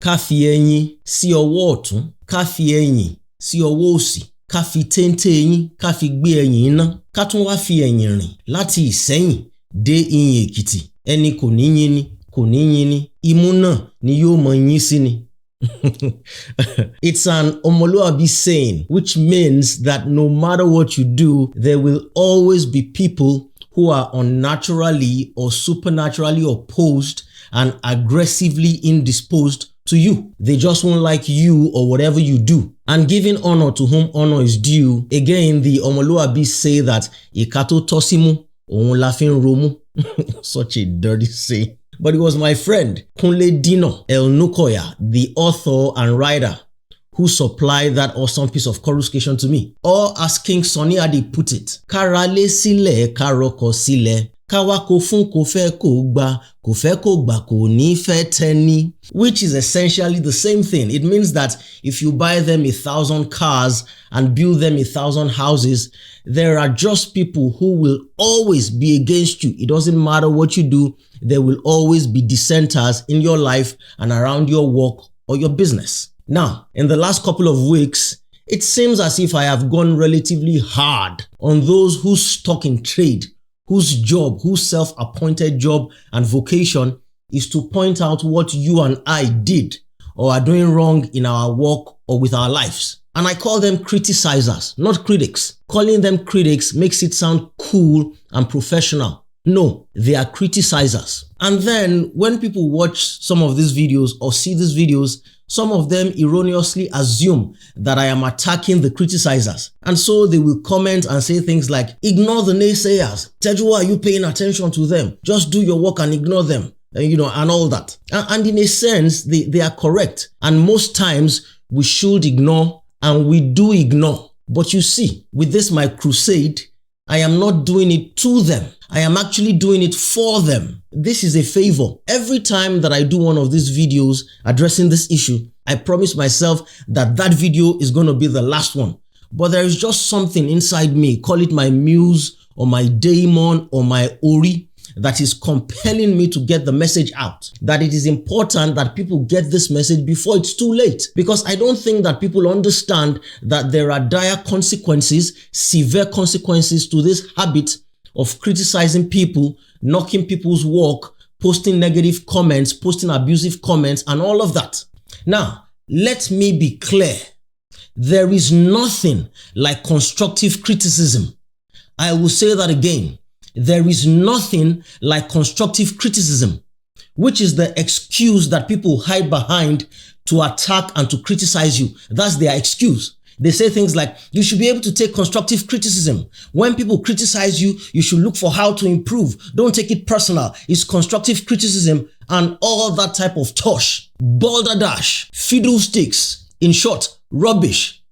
ká fi ẹyin sí ọwọ́ ọ̀tún, ká fi ẹ̀yìn sí ọwọ́ òsì, ká fi téńté ẹyin ká fi gbé ẹ̀yìn iná, ká tún wá fi ẹ̀yìn rìn láti Ìsẹ́yìn dé Ìyìn Èkìtì. Ẹni kò ní yín ni, kò ní yín ni, imú náà ni yóò mọ yín sí ni. It's an Omoluabi saying, which means that no matter what you do, there will always be people who are unnaturally or supernaturally opposed and aggressively indisposed to you. They just won't like you or whatever you do. And giving honor to whom honor is due, again, the Omoluabi say that Ikato tosimu, ohun la fin romu. Such a dirty saying. But it was my friend, Kunle Dino El-Nukoya, the author and writer, who supplied that awesome piece of coruscation to me. Or as King Sunny Ade put it, Karale sile, karoko sile, kawa ko fun ko fe ko gba ko ni fe teni. Which is essentially the same thing. It means that if you buy them 1,000 cars and build them 1,000 houses, there are just people who will always be against you. It doesn't matter what you do. There will always be dissenters in your life and around your work or your business. Now, in the last couple of weeks, it seems as if I have gone relatively hard on those who's stuck in trade, whose job, whose self-appointed job and vocation is to point out what you and I did or are doing wrong in our work or with our lives. And I call them criticizers, not critics. Calling them critics makes it sound cool and professional. No, they are criticizers. And then when people watch some of these videos or see these videos, some of them erroneously assume that I am attacking the criticizers. And so they will comment and say things like, ignore the naysayers. Teju, why are you paying attention to them? Just do your work and ignore them. And all that. And in a sense, they are correct. And most times we should ignore, and we do ignore. But you see, with this my crusade, I am not doing it to them. I am actually doing it for them. This is a favor. Every time that I do one of these videos addressing this issue, I promise myself that that video is going to be the last one. But there is just something inside me, call it my muse or my daemon or my ori, that is compelling me to get the message out. That it is important that people get this message before it's too late. Because I don't think that people understand that there are dire consequences, severe consequences to this habit of criticizing people, knocking people's work, posting negative comments, posting abusive comments, and all of that. Now, let me be clear. There is nothing like constructive criticism. I will say that again. There is nothing like constructive criticism, which is the excuse that people hide behind to attack and to criticize you. That's their excuse. They say things like, you should be able to take constructive criticism. When people criticize you, you should look for how to improve. Don't take it personal. It's constructive criticism and all that type of tosh, balderdash, fiddlesticks. In short, rubbish.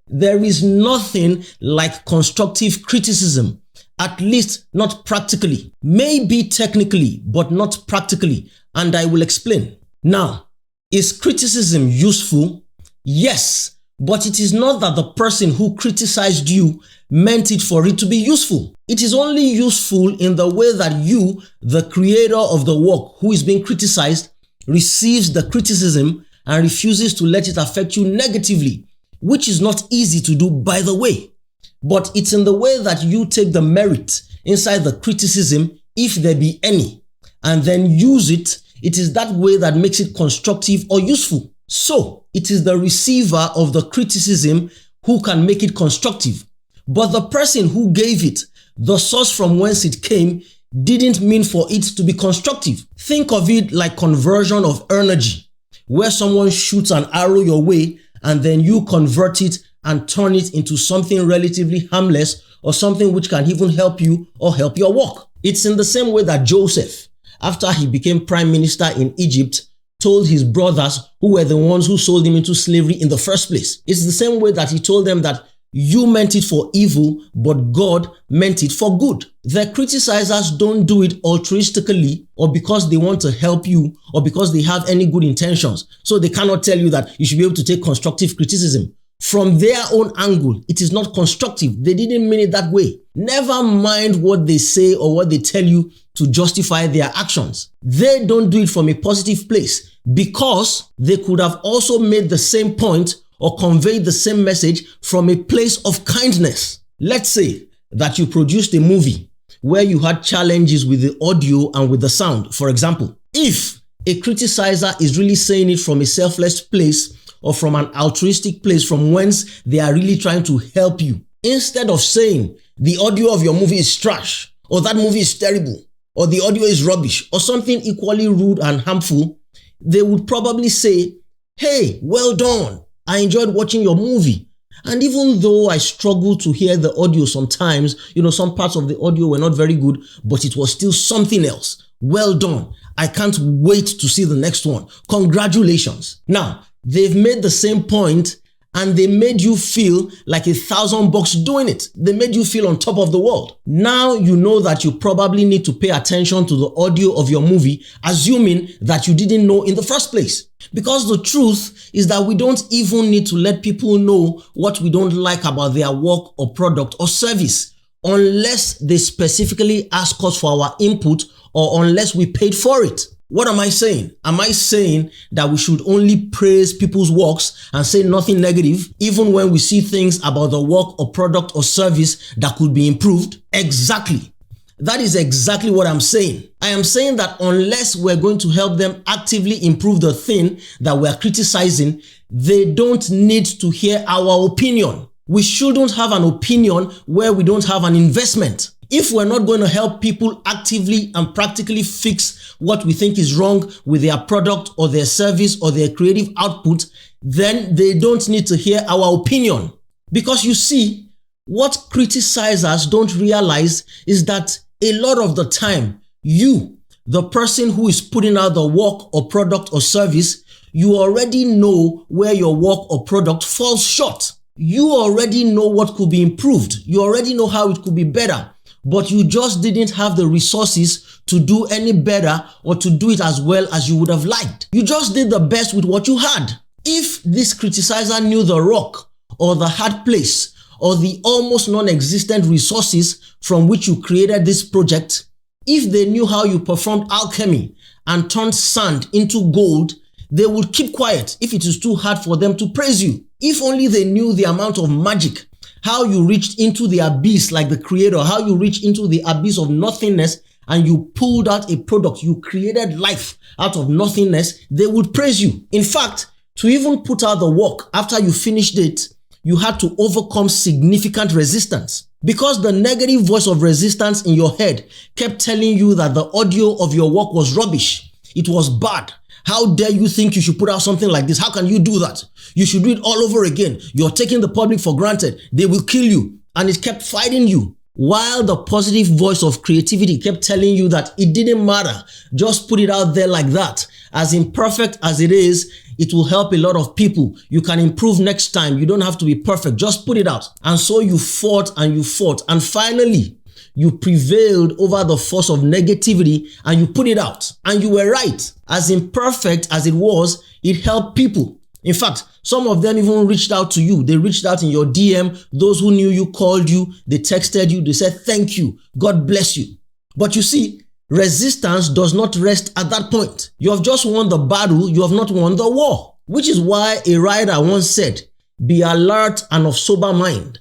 There is nothing like constructive criticism. At least not practically. Maybe technically, but not practically. And I will explain. Now, is criticism useful? Yes, but it is not that the person who criticized you meant it for it to be useful. It is only useful in the way that you, the creator of the work who is being criticized, receives the criticism and refuses to let it affect you negatively, which is not easy to do, by the way. But it's in the way that you take the merit inside the criticism, if there be any, and then use it. It is that way that makes it constructive or useful. So it is the receiver of the criticism who can make it constructive. But the person who gave it, the source from whence it came, didn't mean for it to be constructive. Think of it like conversion of energy, where someone shoots an arrow your way and then you convert it and turn it into something relatively harmless or something which can even help you or help your work. It's in the same way that Joseph, after he became prime minister in Egypt, told his brothers, who were the ones who sold him into slavery in the first place. It's the same way that he told them that you meant it for evil, but God meant it for good. The criticizers don't do it altruistically or because they want to help you or because they have any good intentions. So they cannot tell you that you should be able to take constructive criticism. From their own angle, it is not constructive. They didn't mean it that way. Never mind what they say or what they tell you to justify their actions. They don't do it from a positive place. because they could have also made the same point or conveyed the same message from a place of kindness. Let's say that you produced a movie where you had challenges with the audio and with the sound. For example, if a criticizer is really saying it from a selfless place or from an altruistic place from whence they are really trying to help you, instead of saying the audio of your movie is trash, or that movie is terrible, or the audio is rubbish, or something equally rude and harmful, they would probably say, hey, well done. I enjoyed watching your movie. And even though I struggled to hear the audio sometimes, some parts of the audio were not very good, but it was still something else. Well done. I can't wait to see the next one. Congratulations. Now, they've made the same point and they made you feel like $1,000 doing it. They made you feel on top of the world. Now you know that you probably need to pay attention to the audio of your movie, assuming that you didn't know in the first place. Because the truth is that we don't even need to let people know what we don't like about their work or product or service, unless they specifically ask us for our input or unless we paid for it. What am I saying? Am I saying that we should only praise people's works and say nothing negative, even when we see things about the work or product or service that could be improved? Exactly. That is exactly what I'm saying. I am saying that unless we're going to help them actively improve the thing that we're criticizing, they don't need to hear our opinion. We shouldn't have an opinion where we don't have an investment. If we're not going to help people actively and practically fix what we think is wrong with their product or their service or their creative output, then they don't need to hear our opinion. Because you see, what criticizers don't realize is that a lot of the time, you, the person who is putting out the work or product or service, you already know where your work or product falls short. You already know what could be improved. You already know how it could be better. But you just didn't have the resources to do any better or to do it as well as you would have liked. You just did the best with what you had. If this criticizer knew the rock or the hard place or the almost non-existent resources from which you created this project, if they knew how you performed alchemy and turned sand into gold, they would keep quiet if it is too hard for them to praise you. If only they knew the amount of magic, how you reached into the abyss like the creator, how you reached into the abyss of nothingness and you pulled out a product, you created life out of nothingness, they would praise you. In fact, to even put out the work after you finished it, you had to overcome significant resistance because the negative voice of resistance in your head kept telling you that the audio of your work was rubbish. It was bad. How dare you think you should put out something like this? How can you do that? You should do it all over again. You're taking the public for granted. They will kill you. And it kept fighting you. While the positive voice of creativity kept telling you that it didn't matter. Just put it out there like that. As imperfect as it is, it will help a lot of people. You can improve next time. You don't have to be perfect. Just put it out. And so you fought and you fought. And finally, you prevailed over the force of negativity and you put it out. And you were right. As imperfect as it was, it helped people. In fact, some of them even reached out to you. They reached out in your DM. Those who knew you called you. They texted you. They said, thank you. God bless you. But you see, resistance does not rest at that point. You have just won the battle. You have not won the war. Which is why a writer once said, be alert and of sober mind.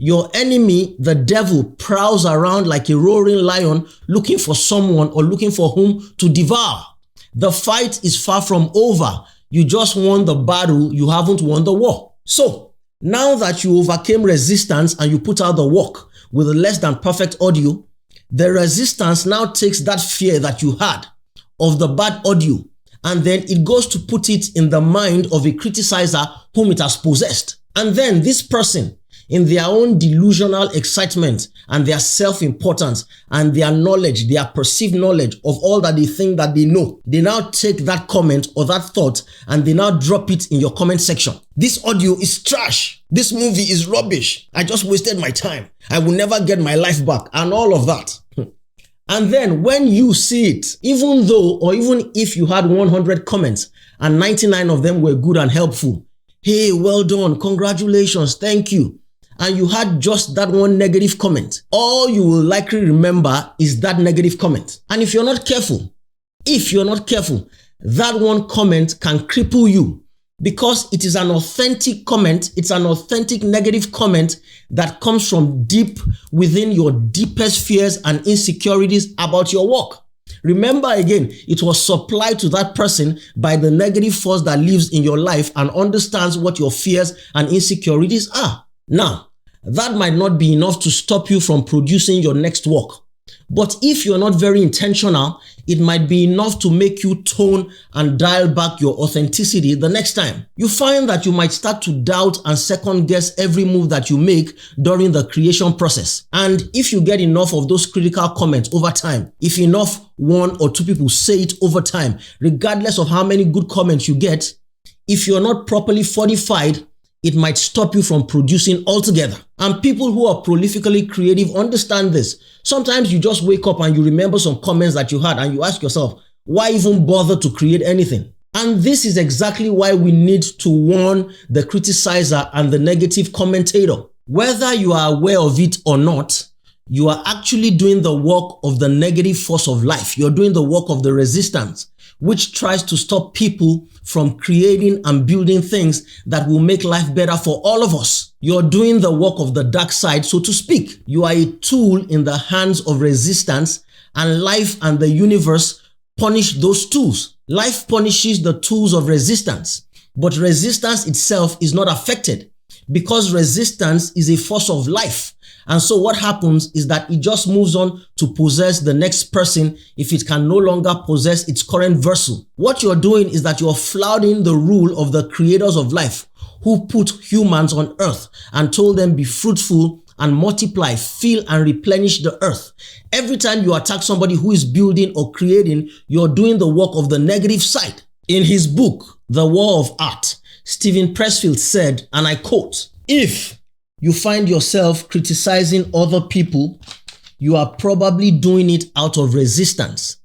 Your enemy, the devil, prowls around like a roaring lion looking for someone or looking for whom to devour. The fight is far from over. You just won the battle. You haven't won the war. So now that you overcame resistance and you put out the work with a less than perfect audio, the resistance now takes that fear that you had of the bad audio and then it goes to put it in the mind of a criticizer whom it has possessed. And then this person, in their own delusional excitement and their self-importance and their knowledge, their perceived knowledge of all that they think that they know, they now take that comment or that thought and they now drop it in your comment section. This audio is trash. This movie is rubbish. I just wasted my time. I will never get my life back and all of that. And then when you see it, even though or even if you had 100 comments and 99 of them were good and helpful, hey, well done, congratulations, thank you, and you had just that one negative comment, all you will likely remember is that negative comment. And if you're not careful, that one comment can cripple you because it is an authentic comment. It's an authentic negative comment that comes from deep within your deepest fears and insecurities about your work. Remember again, it was supplied to that person by the negative force that lives in your life and understands what your fears and insecurities are. Now, that might not be enough to stop you from producing your next work. But if you're not very intentional, it might be enough to make you tone and dial back your authenticity the next time. You find that you might start to doubt and second guess every move that you make during the creation process. And if you get enough of those critical comments over time, if enough one or two people say it over time, regardless of how many good comments you get, if you're not properly fortified, it might stop you from producing altogether. And people who are prolifically creative understand this. Sometimes you just wake up and you remember some comments that you had and you ask yourself, why even bother to create anything? And this is exactly why we need to warn the criticizer and the negative commentator. Whether you are aware of it or not, you are actually doing the work of the negative force of life. You're doing the work of the resistance, which tries to stop people from creating and building things that will make life better for all of us. You're doing the work of the dark side, so to speak. You are a tool in the hands of resistance, and life and the universe punish those tools. Life punishes the tools of resistance, but resistance itself is not affected because resistance is a force of life. And so what happens is that it just moves on to possess the next person if it can no longer possess its current vessel. What you're doing is that you're flouting the rule of the creators of life who put humans on earth and told them be fruitful and multiply, fill and replenish the earth. Every time you attack somebody who is building or creating, you're doing the work of the negative side. In his book, The War of Art, Steven Pressfield said, and I quote, "If you find yourself criticizing other people, you are probably doing it out of resistance.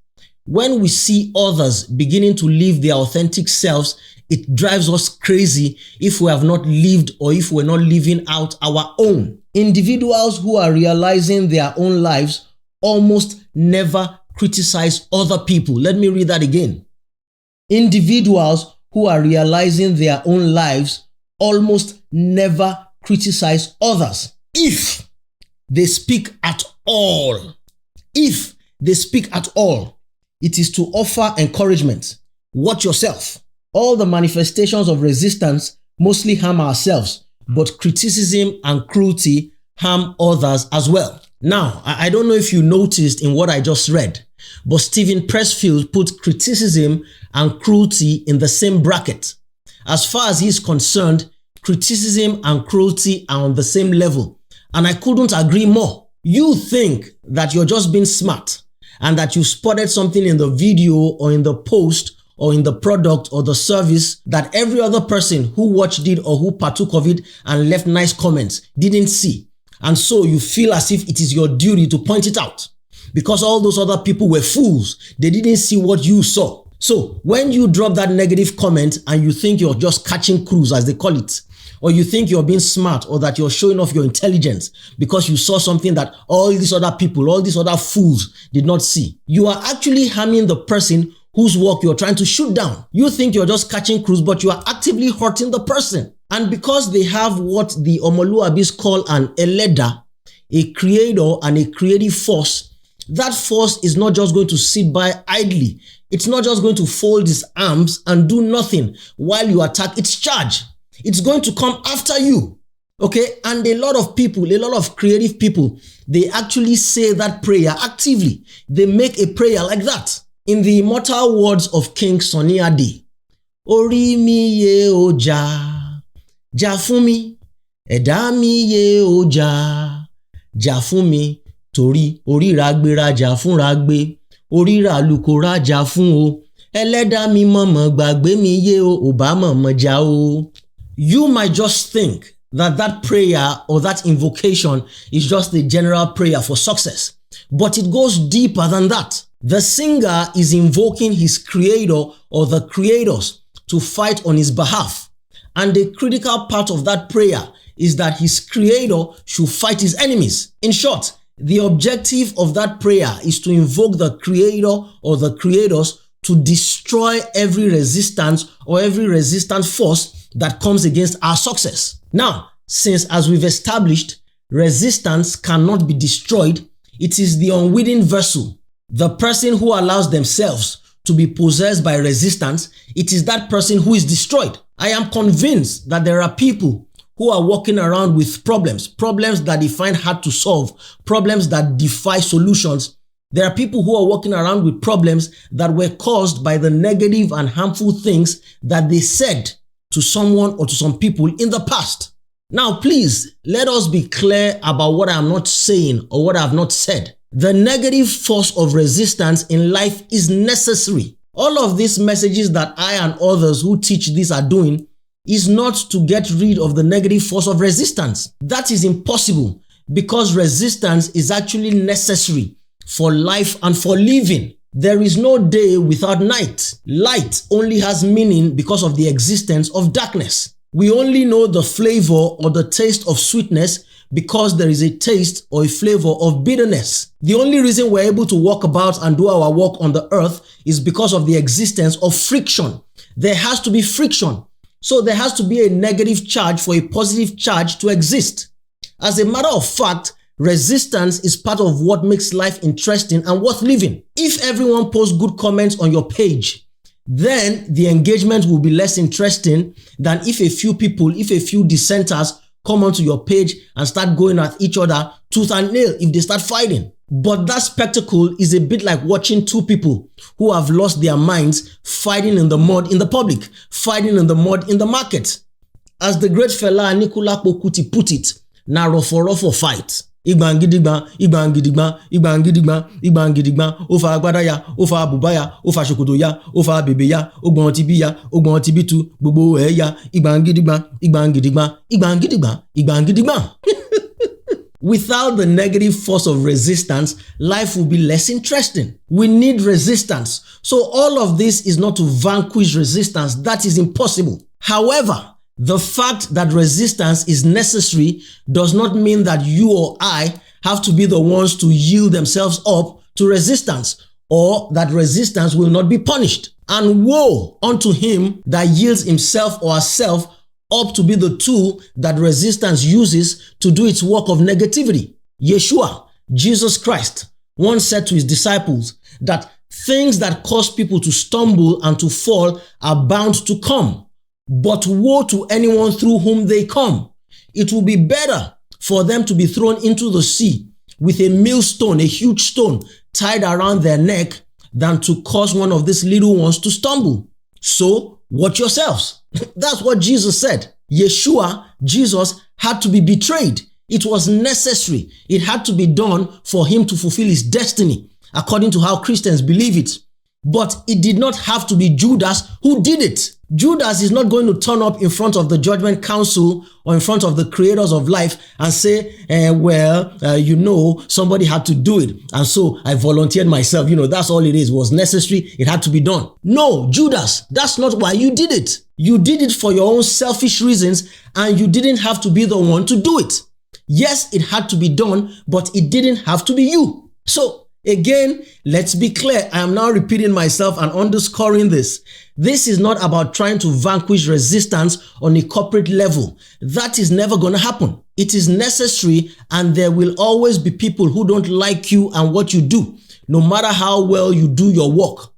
When we see others beginning to live their authentic selves, it drives us crazy if we have not lived or if we're not living out our own. Individuals who are realizing their own lives almost never criticize other people." Let me read that again. Individuals who are realizing their own lives almost never criticize others if they speak at all. If they speak at all, it is to offer encouragement. Watch yourself. All the manifestations of resistance mostly harm ourselves, but criticism and cruelty harm others as well. Now, I don't know if you noticed in what I just read, but Steven Pressfield put criticism and cruelty in the same bracket. As far as he's concerned, criticism and cruelty are on the same level, and I couldn't agree more. You think that you're just being smart and that you spotted something in the video or in the post or in the product or the service that every other person who watched it or who partook of it and left nice comments didn't see. And so you feel as if it is your duty to point it out because all those other people were fools. They didn't see what you saw. So when you drop that negative comment and you think you're just catching cruise, as they call it, or you think you're being smart or that you're showing off your intelligence because you saw something that all these other people, all these other fools did not see, you are actually harming the person whose work you're trying to shoot down. You think you're just catching cruise, but you are actively hurting the person. And because they have what the Omoluabis call an Eleda, a creator and a creative force, that force is not just going to sit by idly. It's not just going to fold its arms and do nothing while you attack its charge. It's going to come after you. Okay? And a lot of people, a lot of creative people, they actually say that prayer actively. They make a prayer like that. In the immortal words of King Sunny Ade, "Ori mi ye oja, ja fún mi, ẹ̀dá mi ye oja, ja fún mi, torí oríra gbéra jà fúnra gbé, oríra lukora jà fún o, ẹlẹ́dàá mi mọ̀mọ̀ gbàgbé mi yé o, ò bá mọ̀mọ̀ jà o." You might just think that that prayer or that invocation is just a general prayer for success, but it goes deeper than that. The singer is invoking his creator or the creators to fight on his behalf. And the critical part of that prayer is that his creator should fight his enemies. In short, the objective of that prayer is to invoke the creator or the creators to destroy every resistance or every resistant force that comes against our success. Now, since as we've established, resistance cannot be destroyed, it is the unwitting vessel, the person who allows themselves to be possessed by resistance, it is that person who is destroyed. I am convinced that there are people who are walking around with problems that they find hard to solve, problems that defy solutions. There are people who are walking around with problems that were caused by the negative and harmful things that they said to someone or to some people in the past. Now, please, let us be clear about what I am not saying or what I have not said. The negative force of resistance in life is necessary. All of these messages that I and others who teach this are doing is not to get rid of the negative force of resistance. That is impossible because resistance is actually necessary for life and for living. There is no day without night. Light only has meaning because of the existence of darkness. We only know the flavor or the taste of sweetness because there is a taste or a flavor of bitterness. The only reason we're able to walk about and do our work on the earth is because of the existence of friction. There has to be friction. So there has to be a negative charge for a positive charge to exist. As a matter of fact, resistance is part of what makes life interesting and worth living. If everyone posts good comments on your page, then the engagement will be less interesting than if a few dissenters come onto your page and start going at each other tooth and nail if they start fighting. But that spectacle is a bit like watching two people who have lost their minds fighting in the mud in the public, fighting in the mud in the market. As the great fella Anikulapo Kuti put it, na rofo fight. Igbangidigba, igbangidigba, igbangidigba, igbangidigba, ofa agbadaya, ofa abubaya, ofa shokotoya, ofa bebeya, ogbon tibiya, ogbon tibitu, gbogbo eya, igbangidigba, igbangidigba, igbangidigba, igbangidigba. Without the negative force of resistance, life will be less interesting. We need resistance. So all of this is not to vanquish resistance. That is impossible. However, the fact that resistance is necessary does not mean that you or I have to be the ones to yield themselves up to resistance, or that resistance will not be punished. And woe unto him that yields himself or herself up to be the tool that resistance uses to do its work of negativity. Yeshua, Jesus Christ, once said to his disciples that things that cause people to stumble and to fall are bound to come. But woe to anyone through whom they come. It will be better for them to be thrown into the sea with a millstone, a huge stone tied around their neck, than to cause one of these little ones to stumble. So watch yourselves. That's what Jesus said. Yeshua, Jesus, had to be betrayed. It was necessary. It had to be done for him to fulfill his destiny, according to how Christians believe it. But it did not have to be Judas who did it. Judas is not going to turn up in front of the judgment council or in front of the creators of life and say, somebody had to do it. And so I volunteered myself. That's all it is. It was necessary. It had to be done. No, Judas, that's not why you did it. You did it for your own selfish reasons, and you didn't have to be the one to do it. Yes, it had to be done, but it didn't have to be you. So again, let's be clear. I am now repeating myself and underscoring this. This is not about trying to vanquish resistance on a corporate level. That is never going to happen. It is necessary, and there will always be people who don't like you and what you do, no matter how well you do your work.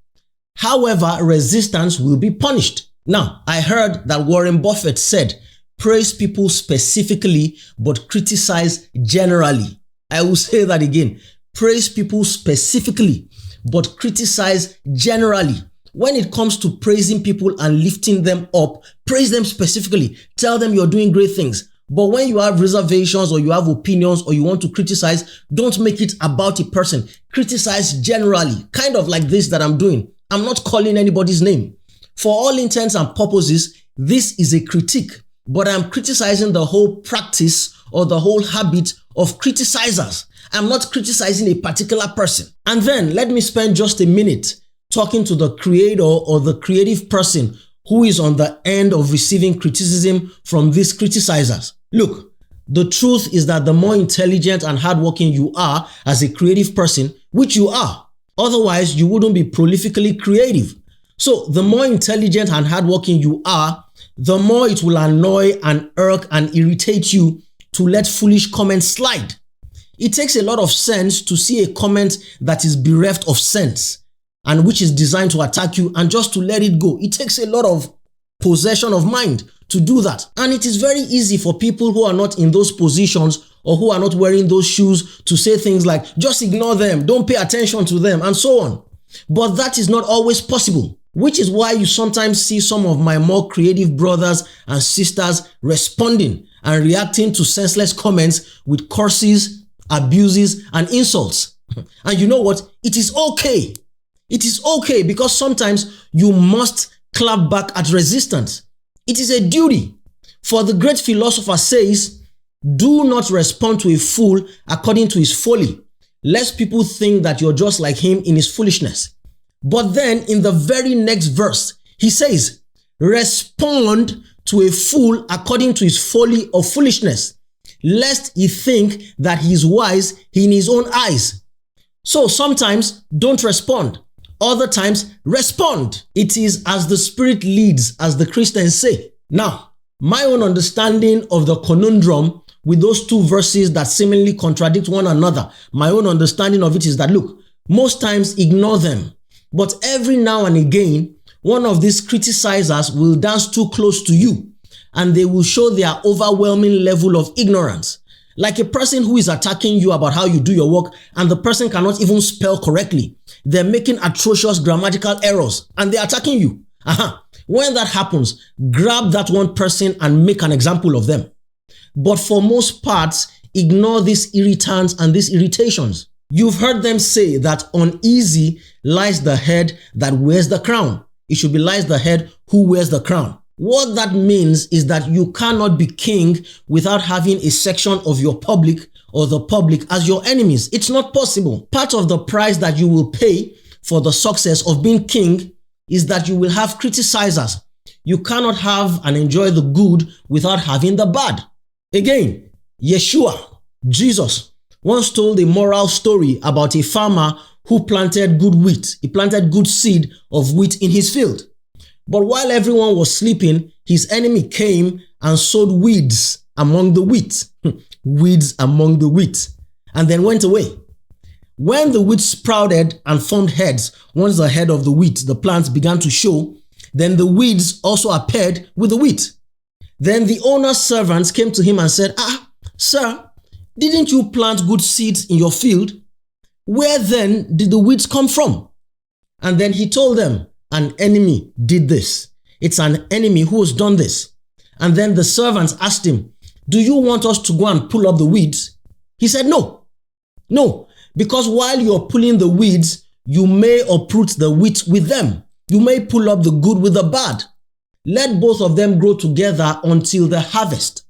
However, resistance will be punished. Now, I heard that Warren Buffett said, praise people specifically, but criticize generally. I will say that again. Praise people specifically, but criticize generally. When it comes to praising people and lifting them up, praise them specifically. Tell them you're doing great things. But when you have reservations or you have opinions or you want to criticize, don't make it about a person. Criticize generally, kind of like this that I'm doing. I'm not calling anybody's name. For all intents and purposes, this is a critique, but I'm criticizing the whole practice or the whole habit of criticizers. I'm not criticizing a particular person. And then let me spend just a minute talking to the creator or the creative person who is on the end of receiving criticism from these criticizers. Look, the truth is that the more intelligent and hardworking you are as a creative person, which you are, Otherwise, you wouldn't be prolifically creative. So the more intelligent and hardworking you are, the more it will annoy and irk and irritate you to let foolish comments slide. It takes a lot of sense to see a comment that is bereft of sense and which is designed to attack you and just to let it go. It takes a lot of possession of mind to do that. And it is very easy for people who are not in those positions or who are not wearing those shoes to say things like, just ignore them, don't pay attention to them, and so on. But that is not always possible, which is why you sometimes see some of my more creative brothers and sisters responding and reacting to senseless comments with curses, abuses, and insults. And you know what? It is okay. It is okay, because sometimes you must clap back at resistance. It is a duty. For the great philosopher says, do not respond to a fool according to his folly, lest people think that you're just like him in his foolishness. But then in the very next verse, he says, respond to a fool according to his folly or foolishness, lest he think that he is wise in his own eyes. So sometimes don't respond. Other times respond. It is as the Spirit leads, as the Christians say. Now, my own understanding of the conundrum with those two verses that seemingly contradict one another, my own understanding of it is that, look, most times ignore them. But every now and again, one of these criticizers will dance too close to you and they will show their overwhelming level of ignorance. Like a person who is attacking you about how you do your work and the person cannot even spell correctly. They're making atrocious grammatical errors and they're attacking you. When that happens, grab that one person and make an example of them. But for most parts, ignore these irritants and these irritations. You've heard them say that uneasy lies the head that wears the crown. It should be lies the head who wears the crown. What that means is that you cannot be king without having a section of your public or the public as your enemies. It's not possible. Part of the price that you will pay for the success of being king is that you will have criticizers. You cannot have and enjoy the good without having the bad. Again, Yeshua, Jesus, once told a moral story about a farmer who planted good wheat. He planted good seed of wheat in his field. But while everyone was sleeping, his enemy came and sowed weeds among the wheat. Weeds among the wheat. And then went away. When the wheat sprouted and formed heads, once the head of the wheat, the plants began to show, then the weeds also appeared with the wheat. Then the owner's servants came to him and said, sir, didn't you plant good seeds in your field? Where then did the weeds come from? And then he told them, an enemy did this. It's an enemy who has done this. And then the servants asked him, do you want us to go and pull up the weeds? He said, no, because while you're pulling the weeds, you may uproot the wheat with them. You may pull up the good with the bad. Let both of them grow together until the harvest.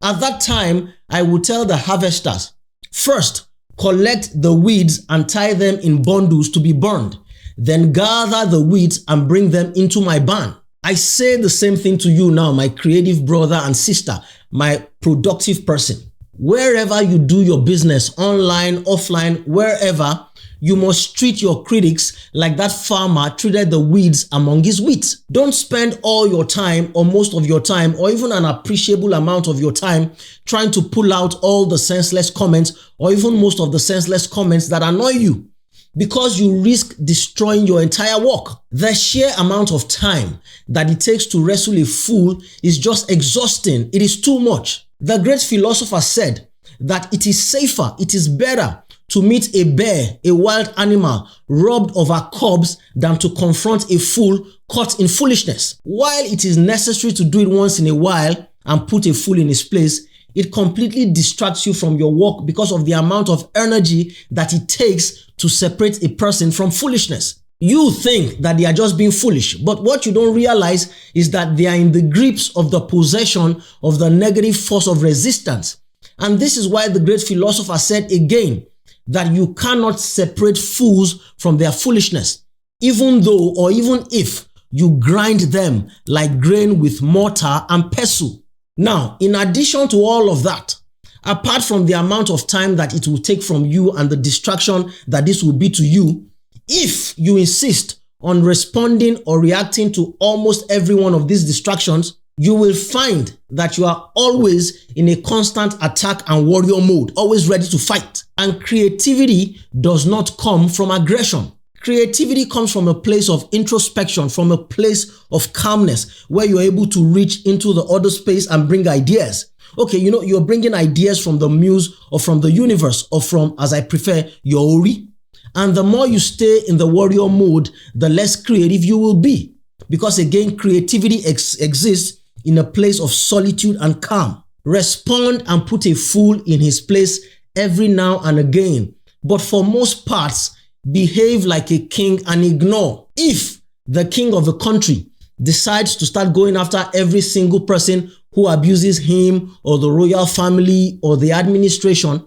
At that time, I will tell the harvesters, first, collect the weeds and tie them in bundles to be burned. Then gather the weeds and bring them into my barn. I say the same thing to you now, my creative brother and sister, my productive person. Wherever you do your business, online, offline, wherever, you must treat your critics like that farmer treated the weeds among his wheat. Don't spend all your time or most of your time or even an appreciable amount of your time trying to pull out all the senseless comments or even most of the senseless comments that annoy you, because you risk destroying your entire work. The sheer amount of time that it takes to wrestle a fool is just exhausting. It is too much. The great philosopher said that it is safer, it is better to meet a bear, a wild animal, robbed of her cubs than to confront a fool caught in foolishness. While it is necessary to do it once in a while and put a fool in his place, it completely distracts you from your work because of the amount of energy that it takes to separate a person from foolishness. You think that they are just being foolish, but what you don't realize is that they are in the grips of the possession of the negative force of resistance. And this is why the great philosopher said again, that you cannot separate fools from their foolishness, even though or even if you grind them like grain with mortar and pestle. Now, in addition to all of that, apart from the amount of time that it will take from you and the distraction that this will be to you, If you insist on responding or reacting to almost every one of these distractions, you will find that you are always in a constant attack and warrior mode, always ready to fight. And creativity does not come from aggression. Creativity comes from a place of introspection, from a place of calmness, where you're able to reach into the other space and bring ideas. Okay, you're bringing ideas from the muse or from the universe or from, as I prefer, your ori. And the more you stay in the warrior mode, the less creative you will be. Because again, creativity exists in a place of solitude and calm. Respond and put a fool in his place every now and again. But for most parts, behave like a king and ignore. If the king of a country decides to start going after every single person who abuses him or the royal family or the administration,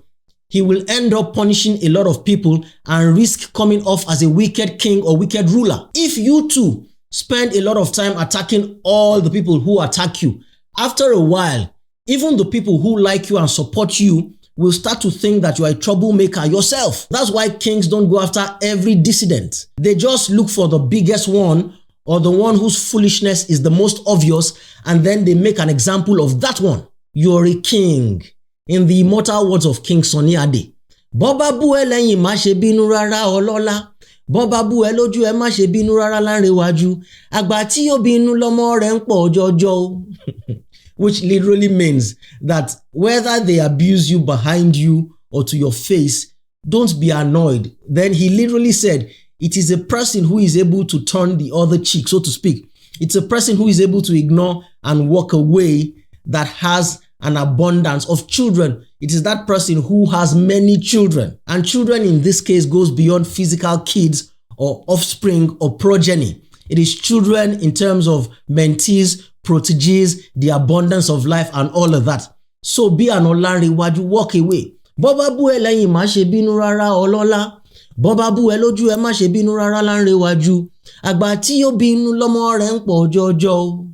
he will end up punishing a lot of people and risk coming off as a wicked king or wicked ruler. If you too spend a lot of time attacking all the people who attack you, after a while, even the people who like you and support you will start to think that you are a troublemaker yourself. That's why kings don't go after every dissident. They just look for the biggest one or the one whose foolishness is the most obvious, and then they make an example of that one. You're a king. In the immortal words of King Sunny Ade, Bọ́bá bú ẹ lẹ́yìn má ṣe bínú rárá ọlọ́lá. Bọ́bá bú ẹ lójú ẹ má ṣe bínú rárá lárẹ̀wájú. Àgbà tí ó bínú lọ́mọ rẹ̀ ń pọ̀ jọjọ. Which literally means that whether they abuse you behind you or to your face, don't be annoyed. Then he literally said, it is a person who is able to turn the other cheek, so to speak. It's a person who is able to ignore and walk away that has an abundance of children. It is that person who has many children. And children in this case goes beyond physical kids or offspring or progeny. It is children in terms of mentees, proteges, the abundance of life and all of that. So be an Olanrewaju, walk away. Bọ́bá bú ẹ lẹ́yìn má ṣe bínú rárá ọlọ́lá. Bọ́bá bú ẹ lójú ẹ má ṣe bínú rárá Lánrewájú. Àgbà tí ó bínú lọ́mọ rẹ̀ ń pọ̀ jọjọ.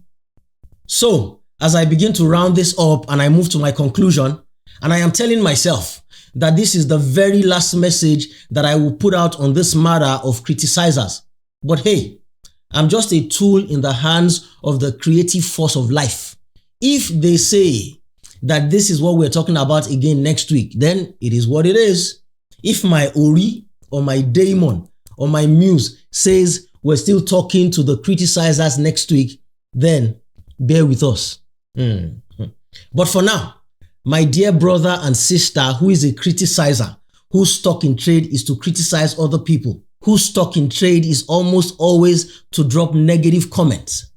So, as I begin to round this up and I move to my conclusion, and I am telling myself that this is the very last message that I will put out on this matter of criticizers. But hey, I'm just a tool in the hands of the creative force of life. If they say that this is what we're talking about again next week, then it is what it is. If my Ori or my daemon or my muse says we're still talking to the criticizers next week, then bear with us. But for now, my dear brother and sister who is a criticizer, whose stock in trade is to criticize other people, whose stock in trade is almost always to drop negative comments.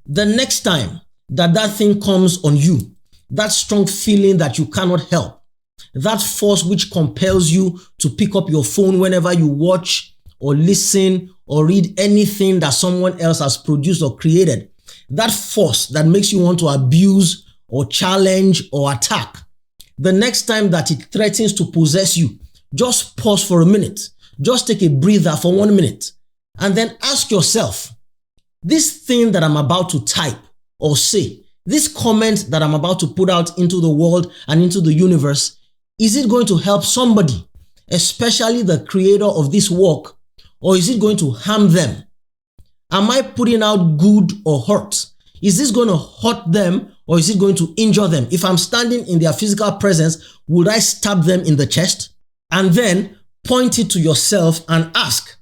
The next time that thing comes on you, that strong feeling that you cannot help, that force which compels you to pick up your phone whenever you watch or listen or read anything that someone else has produced or created, that force that makes you want to abuse or challenge or attack, the next time that it threatens to possess you, just pause for a minute. Just take a breather for 1 minute and then ask yourself, this thing that I'm about to type or say, this comment that I'm about to put out into the world and into the universe, is it going to help somebody, especially the creator of this work, or is it going to harm them? Am I putting out good or hurt? Is this going to hurt them or is it going to injure them? If I'm standing in their physical presence, would I stab them in the chest? And then point it to yourself and ask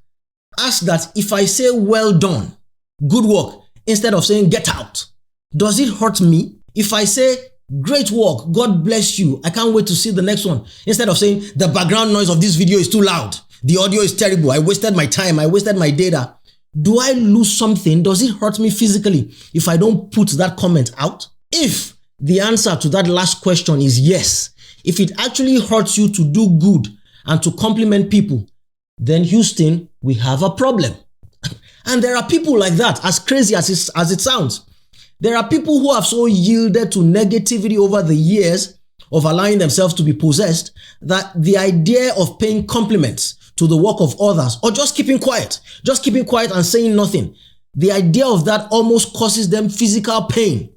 that if I say well done, good work, instead of saying get out, does it hurt me? If I say great work, God bless you, I can't wait to see the next one, instead of saying the background noise of this video is too loud, the audio is terrible, I wasted my time, I wasted my data, do I lose something? Does it hurt me physically if I don't put that comment out? If the answer to that last question is yes, if it actually hurts you to do good and to compliment people, then Houston, we have a problem. And there are people like that, as crazy as it sounds. There are people who have so yielded to negativity over the years of allowing themselves to be possessed that the idea of paying compliments to the work of others or just keeping quiet and saying nothing, the idea of that almost causes them physical pain.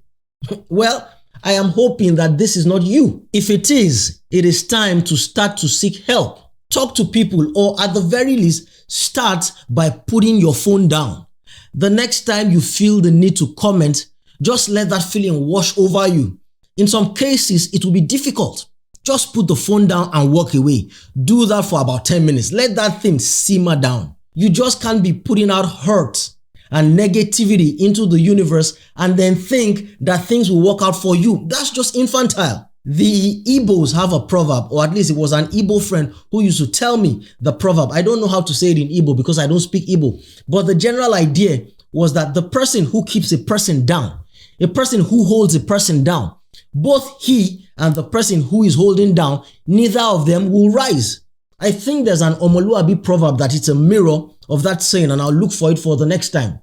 Well, I am hoping that this is not you. If it is time to start to seek help. talk to people, or at the very least, start by putting your phone down. The next time you feel the need to comment, just let that feeling wash over you. In some cases, it will be difficult. Just put the phone down and walk away. Do that for about 10 minutes. Let that thing simmer down. You just can't be putting out hurt and negativity into the universe and then think that things will work out for you. That's just infantile. The Igbos have a proverb, or at least it was an Igbo friend who used to tell me the proverb. I don't know how to say it in Igbo because I don't speak Igbo. But the general idea was that the person who keeps a person down, a person who holds a person down, both he and the person who is holding down, neither of them will rise. I think there's an Omoluabi proverb that it's a mirror of that saying, and I'll look for it for the next time.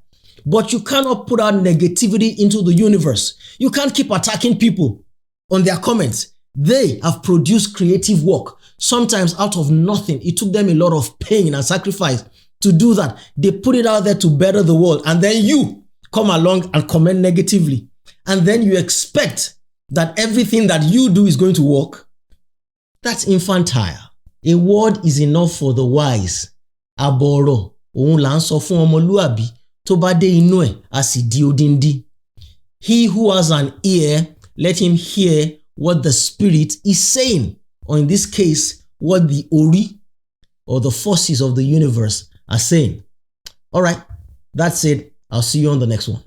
But you cannot put out negativity into the universe. You can't keep attacking people on their comments. They have produced creative work, sometimes out of nothing. It took them a lot of pain and sacrifice to do that. They put it out there to better the world, and then you come along and comment negatively. And then you expect that everything that you do is going to work. That's infantile. A word is enough for the wise. Aboro, òun là ń sọ fún ọmọlúàbí, tó bá dé inú ẹ̀, a sì di odindi. He who has an ear, let him hear what the spirit is saying, or in this case, what the Ori or the forces of the universe are saying. All right, that's it. I'll see you on the next one.